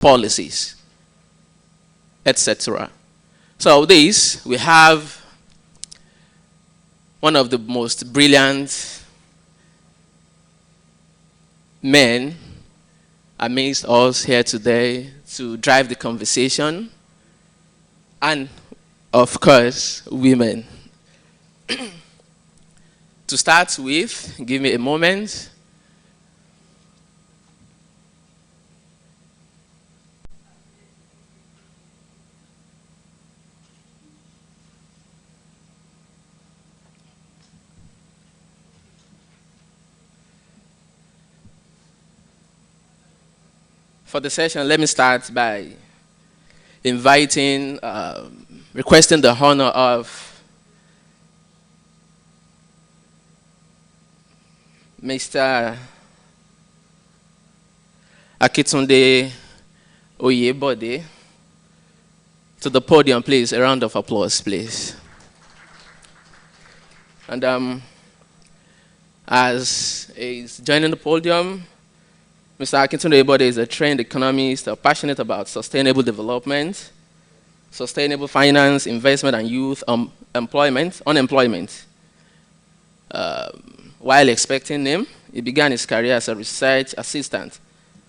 policies, etc. So this, we have one of the most brilliant men amidst us here today to drive the conversation, and of course, women. To start with, give me a moment. For the session, let me start by inviting, requesting the honor of Mr. Akitunde Oyebode to the podium, please. A round of applause, please. And as he's joining the podium, Mr. Akitunde Oyebode is a trained economist, passionate about sustainable development, sustainable finance, investment, and youth unemployment. While expecting him, he began his career as a research assistant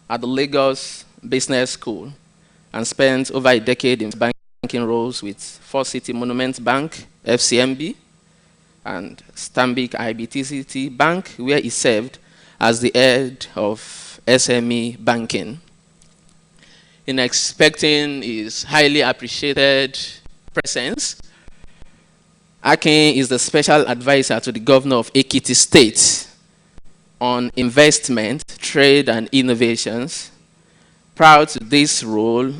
at the Lagos Business School and spent over a decade in banking roles with First City Monument Bank, FCMB, and Stanbic IBTCT Bank, where he served as the head of SME banking. In expecting his highly appreciated presence, Akin is the special advisor to the governor of Ekiti State on investment, trade, and innovations. Prior to this role,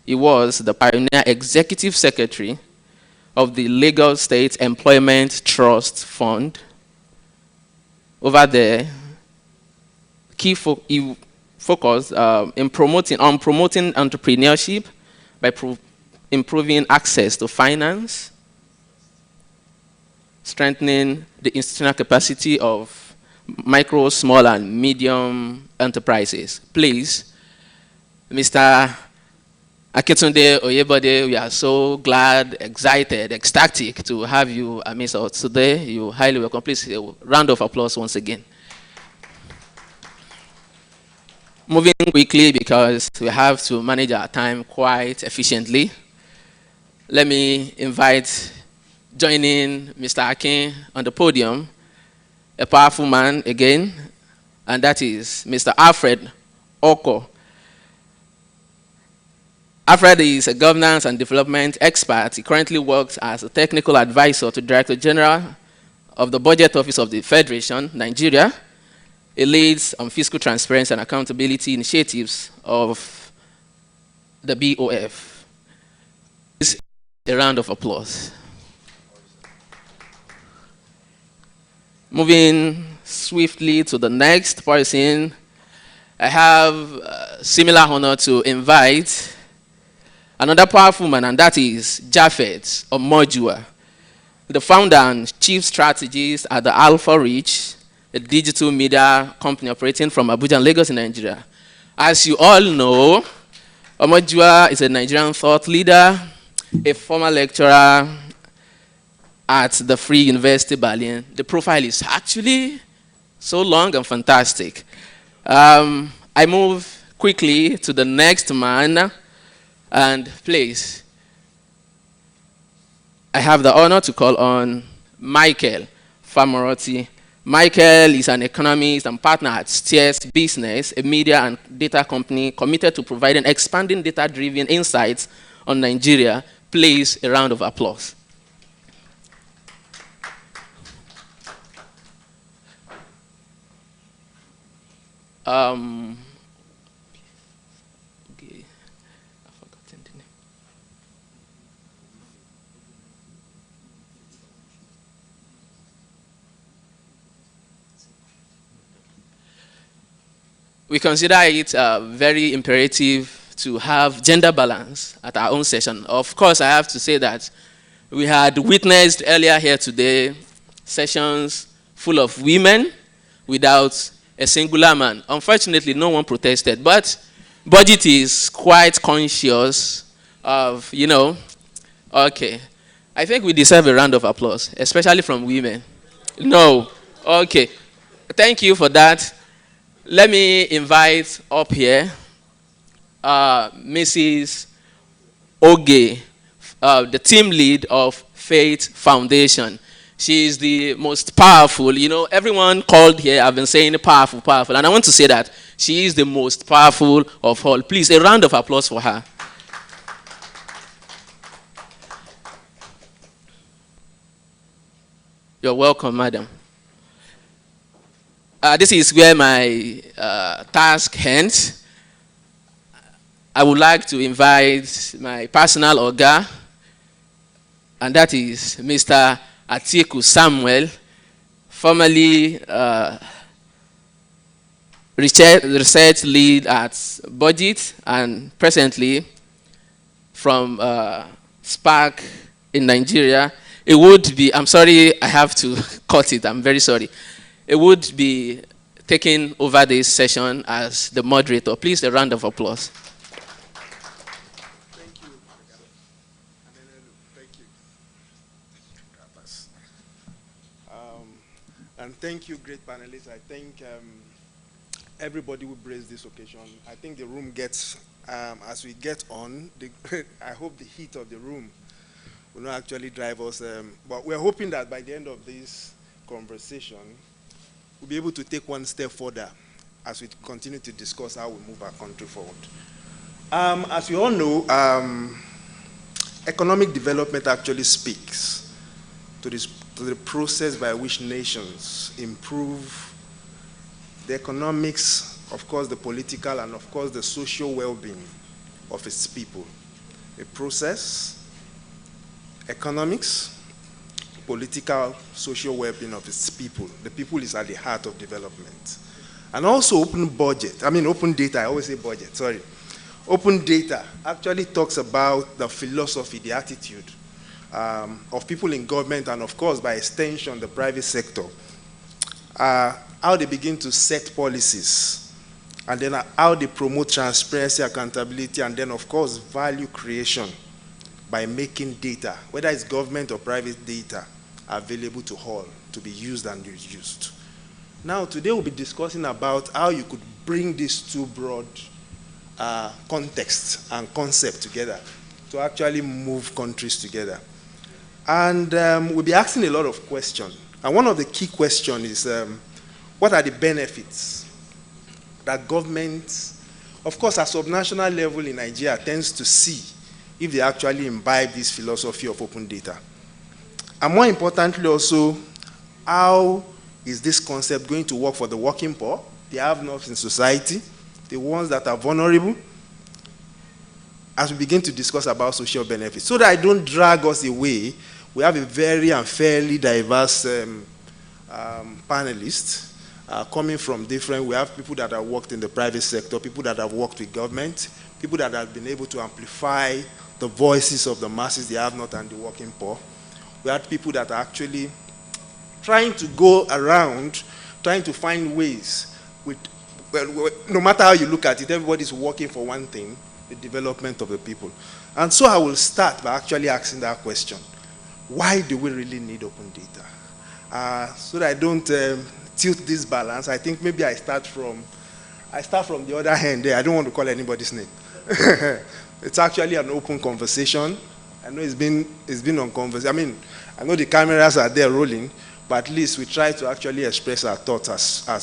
he was the pioneer executive secretary of the Lagos State Employment Trust Fund. Over there, he focused on promoting entrepreneurship by improving access to finance, strengthening the institutional capacity of micro, small, and medium enterprises. Please, Mr. Akitunde Oyebode, we are so glad, excited, ecstatic to have you amidst us today. You're highly welcome. Please, a round of applause once again. Moving quickly because we have to manage our time quite efficiently. Let me invite, joining Mr. Akin on the podium, a powerful man again, and that is Mr. Alfred Oko. Alfred is a governance and development expert. He currently works as a technical advisor to Director General of the Budget Office of the Federation, Nigeria. He leads on fiscal transparency and accountability initiatives of the BOF. A round of applause. Moving swiftly to the next person, I have similar honor to invite another powerful man, and that is Japhet Omojua, the founder and chief strategist at the Alpha Reach, a digital media company operating from Abuja and Lagos in Nigeria. As you all know, Omojua is a Nigerian thought leader, a former lecturer at the Free University Berlin. The profile is actually so long and fantastic. I move quickly to the next man, and please, I have the honor to call on Michael Famoroti. Michael is an economist and partner at Steers Business, a media and data company committed to providing expanding data-driven insights on Nigeria. Please, a round of applause. Okay. I've forgotten the name. We consider it very imperative to have gender balance at our own session. Of course, I have to say that we had witnessed earlier here today sessions full of women without a singular man. Unfortunately, no one protested, but budget is quite conscious of, okay. I think we deserve a round of applause, especially from women. No. Okay. Thank you for that. Let me invite up here Mrs. Oge, the team lead of Faith Foundation. She is the most powerful. Everyone called here have been saying powerful, powerful. And I want to say that she is the most powerful of all. Please, a round of applause for her. You're welcome, madam. This is where my task ends. I would like to invite my personal Oga, and that is Mr. Atiku Samuel, formerly research lead at Budget, and presently from Spark in Nigeria. It would be, I'm sorry, I have to cut it, I'm very sorry. It would be taking over this session as the moderator. Please, a round of applause. Thank you. Thank you. And thank you, great panelists. I think everybody will brace this occasion. I think the room gets, as we get on, I hope the heat of the room will not actually drive us. But we're hoping that by the end of this conversation, we'll be able to take one step further as we continue to discuss how we move our country forward. As you all know, economic development actually speaks to the process by which nations improve the economics, of course the political, and of course the social well-being of its people. A process, economics, political, social well-being of its people. The people is at the heart of development. And also open data, I always say budget, sorry. Open data actually talks about the philosophy, the attitude of people in government, and of course by extension the private sector, how they begin to set policies, and then how they promote transparency, accountability, and then of course value creation by making data, whether it's government or private data, available to all to be used and reused. Now today we'll be discussing about how you could bring these two broad contexts and concepts together to actually move countries together. And we'll be asking a lot of questions. And one of the key questions is, what are the benefits that governments, of course at subnational level in Nigeria, tends to see if they actually imbibe this philosophy of open data? And more importantly also, how is this concept going to work for the working poor, the have-nots in society, the ones that are vulnerable, as we begin to discuss about social benefits? So that I don't drag us away, we have a very and fairly diverse panelists coming from different, we have people that have worked in the private sector, people that have worked with government, people that have been able to amplify the voices of the masses, the have-not and the working poor. We had people that are actually trying to go around, trying to find ways, no matter how you look at it, everybody's working for one thing, the development of the people. And so I will start by actually asking that question. Why do we really need open data? So that I don't tilt this balance, I think maybe I start from the other hand there. I don't want to call anybody's name. It's actually an open conversation. I know it's been on conversation. I mean, I know the cameras are there rolling, but at least we try to actually express our thoughts our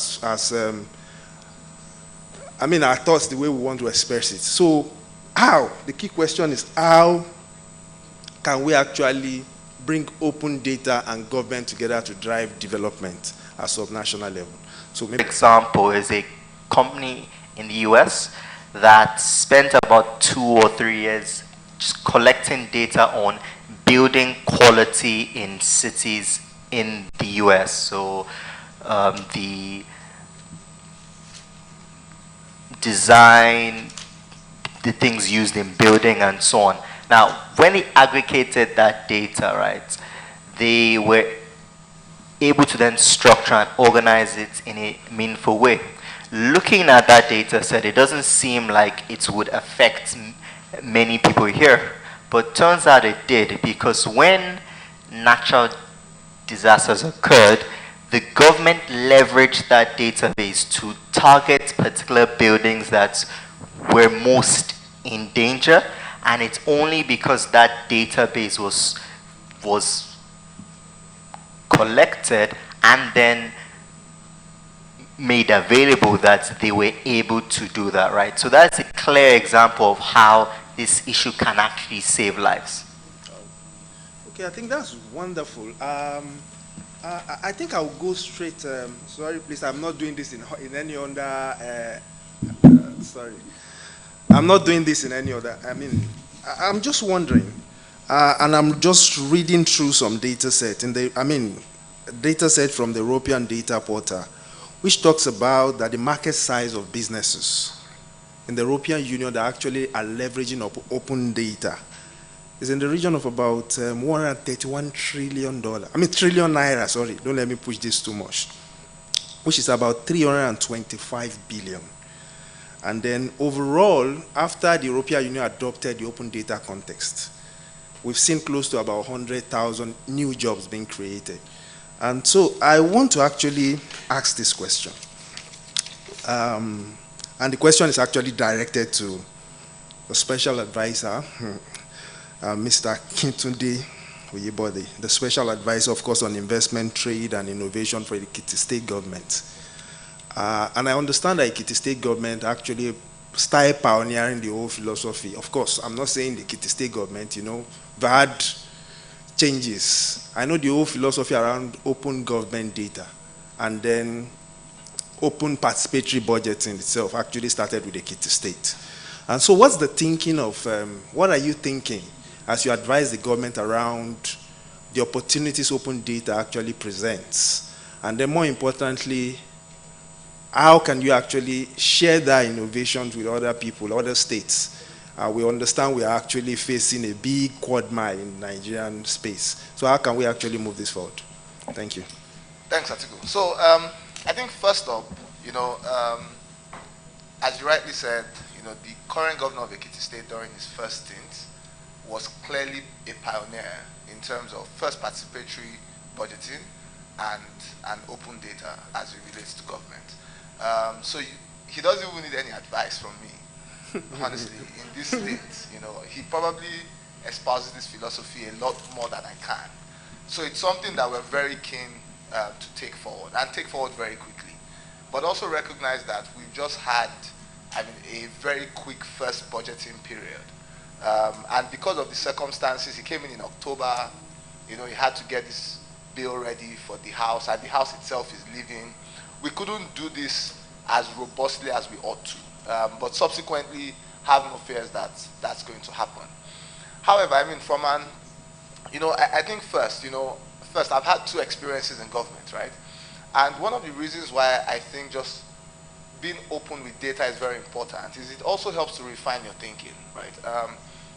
thoughts the way we want to express it. So how? The key question is, how can we actually bring open data and government together to drive development at subnational level? So maybe example is a company in the US that spent about 2 or 3 years just collecting data on building quality in cities in the US. So the design, the things used in building and so on. Now, when they aggregated that data, right, they were able to then structure and organize it in a meaningful way. looking at that data set, it doesn't seem like it would affect many people here. But turns out it did, because when natural disasters occurred, the government leveraged that database to target particular buildings that were most in danger, and it's only because that database was collected and then made available that they were able to do that, right? So that's a clear example of how this issue can actually save lives. Okay, I think that's wonderful. I think I'll go straight. Sorry, please, I'm not doing this in any other. Sorry, I'm not doing this in any other. I mean, I'm just wondering, and I'm just reading through some data set data set from the European data portal, which talks about that the market size of businesses in the European Union that actually are leveraging open data is in the region of about $131 trillion. Trillion naira, sorry, don't let me push this too much, which is about 325 billion. And then overall, after the European Union adopted the open data context, we've seen close to about 100,000 new jobs being created. And so I want to actually ask this question. And the question is actually directed to the special advisor, Mr. Kintunde Oyebode, the special advisor, of course, on investment, trade, and innovation for the Ekiti State government. And I understand that Ekiti State government actually started pioneering the whole philosophy. Of course, I'm not saying the Ekiti State government, they've had changes. I know the whole philosophy around open government data and then open participatory budgeting itself actually started with Ekiti State. And so what's the thinking of, what are you thinking as you advise the government around the opportunities open data actually presents? And then more importantly, how can you actually share that innovations with other people, other states? We understand we are actually facing a big quagmire in Nigerian space. So how can we actually move this forward? Thank you. Thanks, Atiku. So I think first up, as you rightly said, the current governor of Ekiti State during his first stint was clearly a pioneer in terms of first participatory budgeting and open data as it relates to government. So he doesn't even need any advice from me, honestly, in this state. He probably espouses this philosophy a lot more than I can. So it's something that we're very keen to take forward, and take forward very quickly. But also recognize that we've just had, a very quick first budgeting period. And because of the circumstances, he came in October, he had to get this bill ready for the House, and the House itself is leaving. We couldn't do this as robustly as we ought to, but subsequently have no fears that that's going to happen. However, from an, I think first I've had 2 experiences in government, right? And one of the reasons why I think just being open with data is very important is it also helps to refine your thinking, right?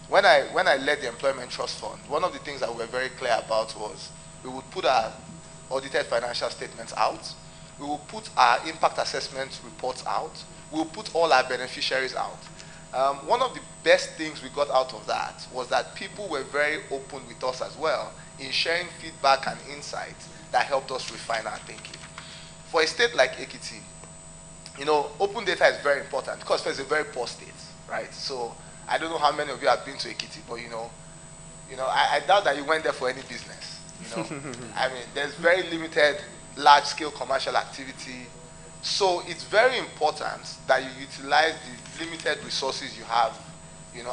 When I led the Employment Trust Fund, one of the things that we were very clear about was we would put our audited financial statements out, we will put our impact assessment reports out, we will put all our beneficiaries out. One of the best things we got out of that was that people were very open with us as well in sharing feedback and insights that helped us refine our thinking. For a state like Ekiti, open data is very important because it's a very poor state, right? So I don't know how many of you have been to Ekiti, but I doubt that you went there for any business. There's very limited large-scale commercial activity. So it's very important that you utilize the limited resources you have,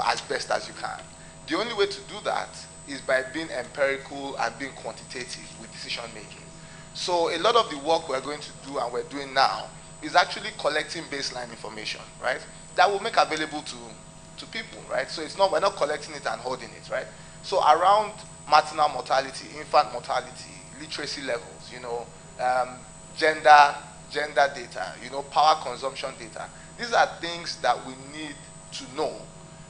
as best as you can. The only way to do that is by being empirical and being quantitative with decision-making. So a lot of the work we're going to do and we're doing now is actually collecting baseline information, right? That will make available to people, right? So we're not collecting it and holding it, right? So around maternal mortality, infant mortality, literacy levels, gender data, power consumption data. These are things that we need to know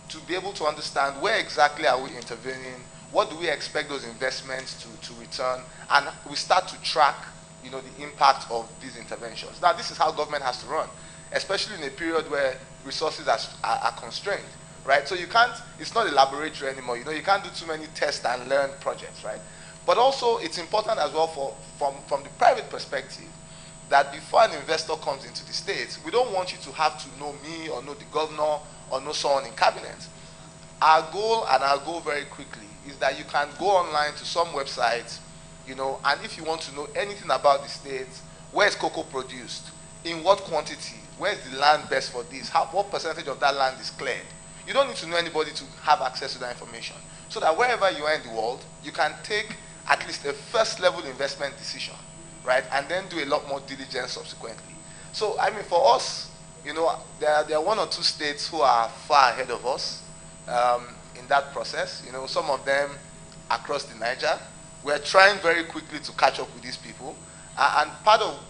to be able to understand where exactly are we intervening, what do we expect those investments to return, and we start to track, the impact of these interventions. Now, this is how government has to run. especially in a period where resources are constrained, right? So you can't, it's not a laboratory anymore. You can't do too many test and learn projects, right? But also, it's important as well from the private perspective that before an investor comes into the States, we don't want you to have to know me or know the governor or know someone in cabinet. Our goal very quickly is that you can go online to some website, and if you want to know anything about the States, where is cocoa produced, in what quantity, where is the land best for this, what percentage of that land is cleared. You don't need to know anybody to have access to that information. So that wherever you are in the world, you can take at least a first level investment decision, right? And then do a lot more diligence subsequently. So, I mean, for us, there are one or two states who are far ahead of us in that process. Some of them across the Niger. We're trying very quickly to catch up with these people. And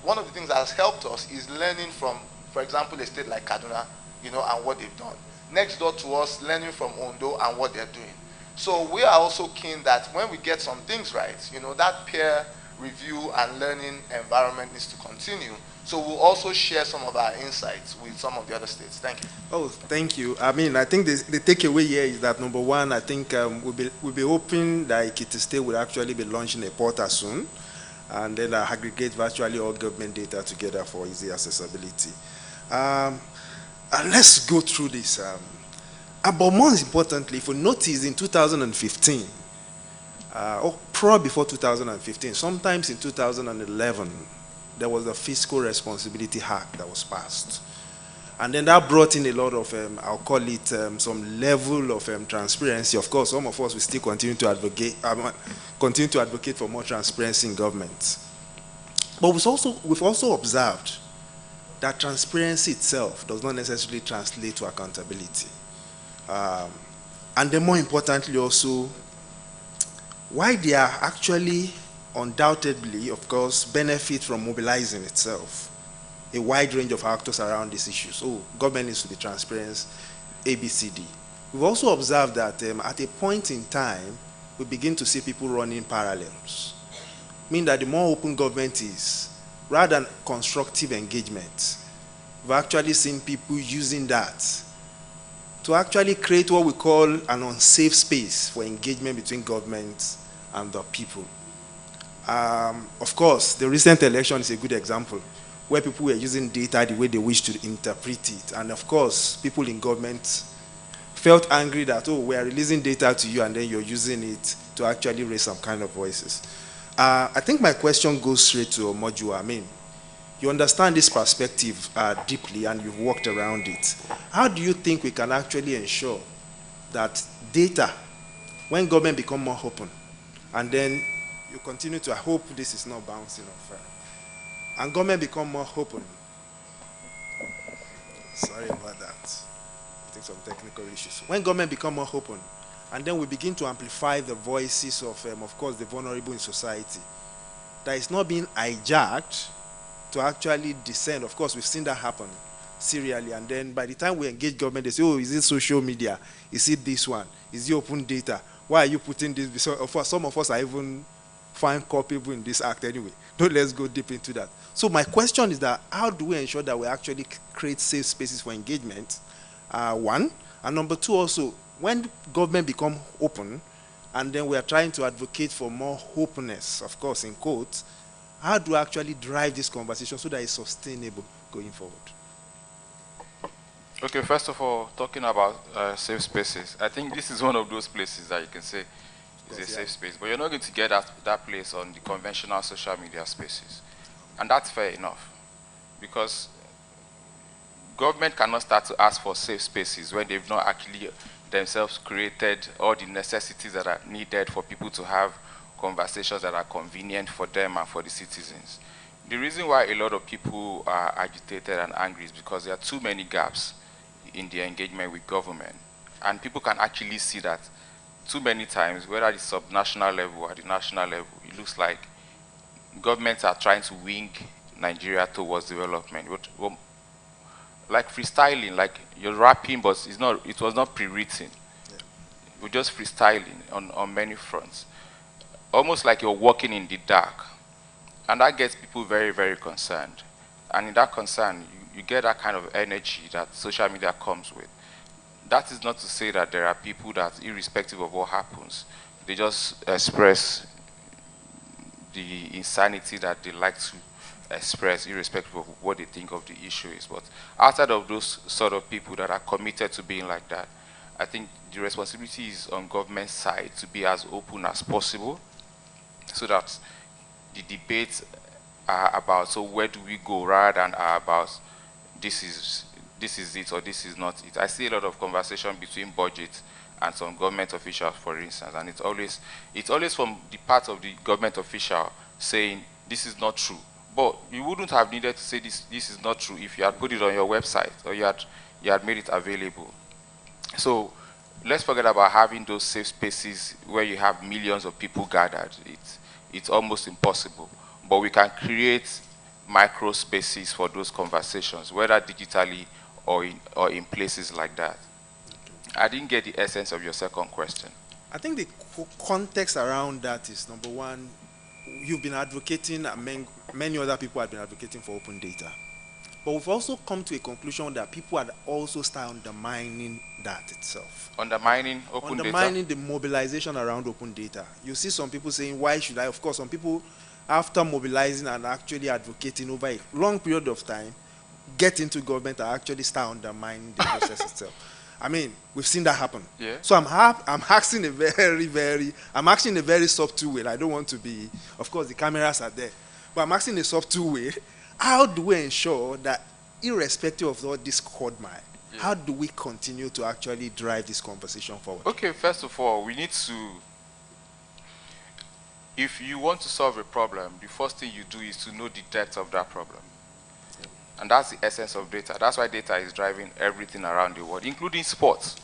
one of the things that has helped us is learning from, for example, a state like Kaduna, and what they've done. Next door to us, learning from Ondo and what they're doing. So we are also keen that when we get some things right, that peer review and learning environment needs to continue. So we'll also share some of our insights with some of the other states. Thank you. Oh, thank you. I mean, I think the takeaway here is that, number one, I think we'll be hoping that Ekiti State will actually be launching a portal soon, and then aggregate virtually all government data together for easy accessibility. And let's go through this. But most importantly, if you notice in 2015, or probably before 2015, sometimes in 2011, there was a Fiscal Responsibility Act that was passed. And then that brought in a lot of, I'll call it some level of transparency. Of course, some of us will still continue to advocate for more transparency in government. But we've also observed that transparency itself does not necessarily translate to accountability. And then more importantly also, why they are actually undoubtedly, of course, benefit from mobilizing itself, a wide range of actors around these issues. So government needs to be transparent, ABCD. We've also observed that at a point in time, we begin to see people running parallels. Meaning that the more open government is, rather than constructive engagement, we've actually seen people using that to actually create what we call an unsafe space for engagement between government and the people. Of course, the recent election is a good example, where people were using data the way they wish to interpret it. And of course, people in government felt angry that, oh, we are releasing data to you and then you're using it to actually raise some kind of voices. I think my question goes straight to Omoju. I mean, you understand this perspective deeply and you've worked around it. How do you think we can actually ensure that data, when government become more open, and then you continue to, I hope this is not bouncing off, and government become more open. Sorry about that. I think some technical issues. When government become more open, and then we begin to amplify the voices of course, the vulnerable in society, that is not being hijacked to actually descend. Of course, we've seen that happen serially, and then by the time we engage government, they say, oh, is it social media? Is it this one? Is it open data? Why are you putting this? So, some of us are even find culpable in this act anyway. Don't let's go deep into that. So my question is that how do we ensure that we actually create safe spaces for engagement? One. And number two also, when government become open, and then we are trying to advocate for more openness, of course, in quotes, how do we actually drive this conversation so that it's sustainable going forward? Okay, first of all, talking about safe spaces, I think this is one of those places that you can say is a safe space, but you're not going to get that place on the conventional social media spaces. And that's fair enough, because government cannot start to ask for safe spaces when they've not actually themselves created all the necessities that are needed for people to have conversations that are convenient for them and for the citizens. The reason why a lot of people are agitated and angry is because there are too many gaps in their engagement with government. And people can actually see that too many times, whether at the subnational level or at the national level, it looks like governments are trying to wing Nigeria towards development. Like freestyling, like you're rapping, but it was not pre-written. Yeah. We're just freestyling on many fronts. Almost like you're walking in the dark. And that gets people very, very concerned. And in that concern, you get that kind of energy that social media comes with. That is not to say that there are people that, irrespective of what happens, they just express the insanity that they like to express, irrespective of what they think of the issue is. But outside of those sort of people that are committed to being like that, I think the responsibility is on government side to be as open as possible, so that the debates are about, so where do we go, rather than are about this is it or this is not it. I see a lot of conversation between budget and some government officials, for instance, and it's always from the part of the government official saying this is not true. But you wouldn't have needed to say this is not true if you had put it on your website or you had made it available. So let's forget about having those safe spaces where you have millions of people gathered. It's almost impossible. But we can create micro spaces for those conversations, whether digitally or in places like that. I didn't get the essence of your second question. I think the context around that is, number one, you've been advocating, and many other people have been advocating for open data. But we've also come to a conclusion that people had also started undermining that itself. Undermining open data? Undermining the mobilization around open data. You see some people saying, why should I? Of course, some people, after mobilizing and actually advocating over a long period of time, get into government and actually start undermining the process itself. I mean, we've seen that happen. Yeah. So I'm asking I'm asking in a very subtle way. I don't want to be, of course, the cameras are there, but I'm asking in a subtle way. How do we ensure that, irrespective of all this quagmire, how do we continue to actually drive this conversation forward? Okay, first of all, we need to, if you want to solve a problem, the first thing you do is to know the depth of that problem. And that's the essence of data. That's why data is driving everything around the world, including sports.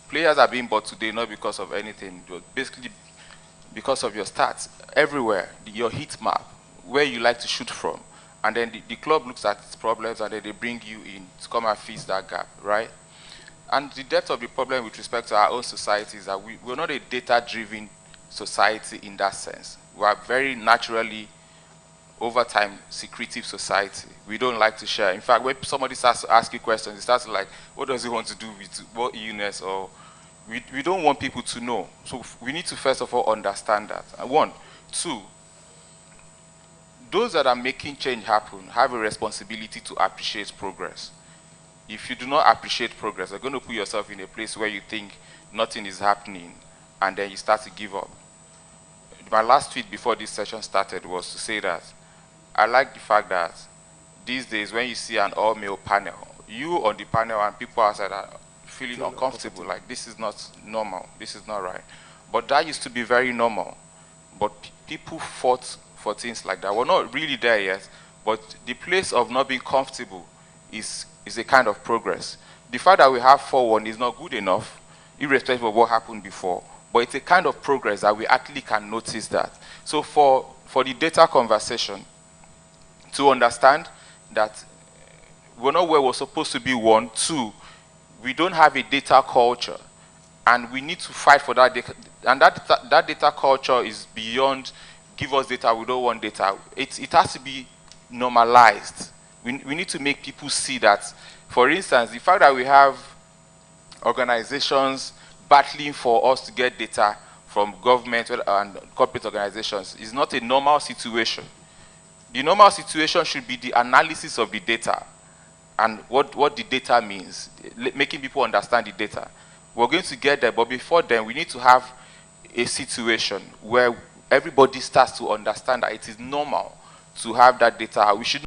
Players are being bought today not because of anything, but basically because of your stats. Everywhere, your heat map, where you like to shoot from. And then the club looks at its problems and then they bring you in to come and fix that gap, right? And the depth of the problem with respect to our own society is that we're not a data-driven society in that sense. We are very naturally, over time, secretive society. We don't like to share. In fact, when somebody starts to ask you questions, it starts like, what does he want to do with what illness? Or we don't want people to know. So we need to first of all understand that. One. Two, those that are making change happen have a responsibility to appreciate progress. If you do not appreciate progress, you're going to put yourself in a place where you think nothing is happening, and then you start to give up. My last tweet before this session started was to say that I like the fact that these days when you see an all-male panel, you on the panel and people outside are feeling uncomfortable, like this is not normal, this is not right. But that used to be very normal. But people fought for things like that. We're not really there yet, but the place of not being comfortable is a kind of progress. The fact that we have 4-1 is not good enough, irrespective of what happened before, but it's a kind of progress that we actually can notice that. So for the data conversation, to understand that we're not where we're supposed to be, 1. 2, we don't have a data culture, and we need to fight for that data. And that data culture is beyond give us data, we don't want data. It has to be normalized. We need to make people see that. For instance, the fact that we have organizations battling for us to get data from government and corporate organizations is not a normal situation. The normal situation should be the analysis of the data and what the data means, making people understand the data. We're going to get there, but before then, we need to have a situation where everybody starts to understand that it is normal to have that data. We should